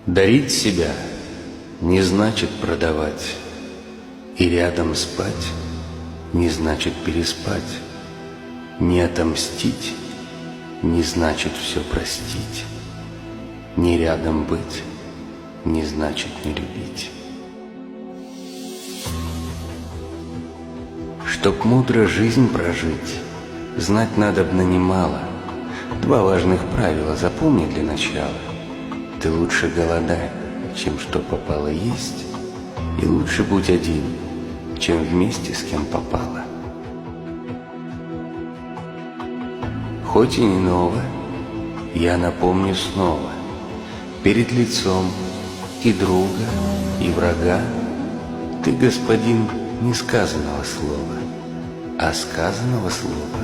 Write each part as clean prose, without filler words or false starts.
Дарить себя не значит продавать, и рядом спать не значит переспать. Не отомстить не значит все простить. Не рядом быть не значит не любить. Чтоб мудро жизнь прожить, знать надобно немало. Два важных правила запомни для начала. Ты лучше голодай, чем что попало есть, и лучше будь один, чем вместе с кем попало. Хоть и не ново, я напомню снова, перед лицом и друга, и врага, ты, господин, не сказанного слова, а сказанного слова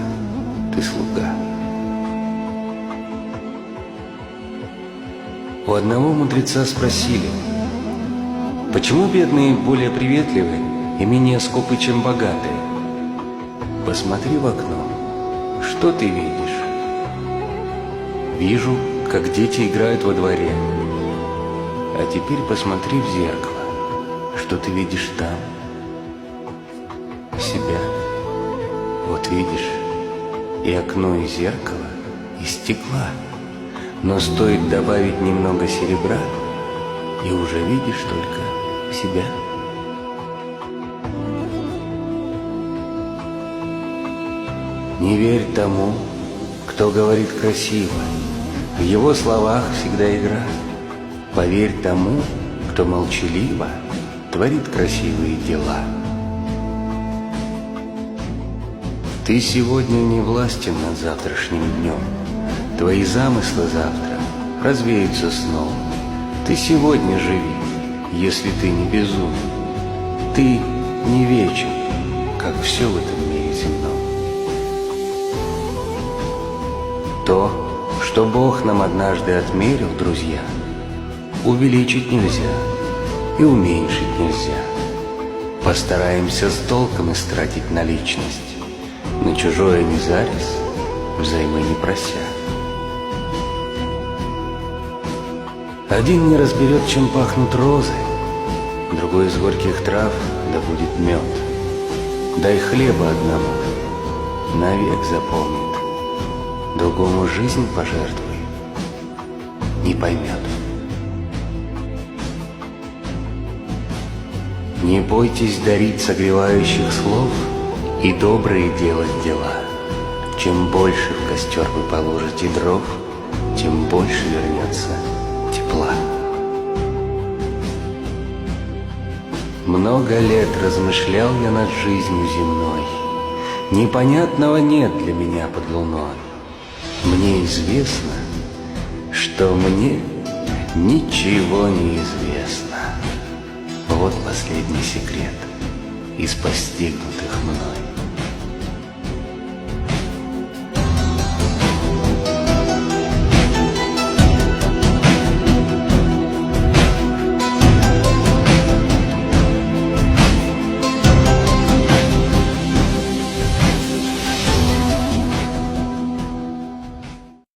ты слуга. У одного мудреца спросили, почему бедные более приветливы и менее скупы, чем богатые? Посмотри в окно, что ты видишь? Вижу, как дети играют во дворе. А теперь посмотри в зеркало, что ты видишь там? Себя. Вот видишь, и окно, и зеркало, и стекла. Но стоит добавить немного серебра, и уже видишь только себя. Не верь тому, кто говорит красиво, в его словах всегда игра. Поверь тому, кто молчаливо творит красивые дела. Ты сегодня не властен над завтрашним днем. Твои замыслы завтра развеются сном. Ты сегодня живи, если ты не безумен. Ты не вечен, как все в этом мире земном. То, что Бог нам однажды отмерил, друзья, увеличить нельзя и уменьшить нельзя. Постараемся с толком истратить наличность, на чужое не зарез, взаймы не прося. Один не разберет, чем пахнут розы, другой из горьких трав да будет мед. Дай хлеба одному, навек запомнит, другому жизнь пожертвуй, не поймет. Не бойтесь дарить согревающих слов и добрые делать дела. Чем больше в костер вы положите дров, тем больше вернется тепла. Много лет размышлял я над жизнью земной. Непонятного нет для меня под луной. Мне известно, что мне ничего не известно. Вот последний секрет из постигнутых мной.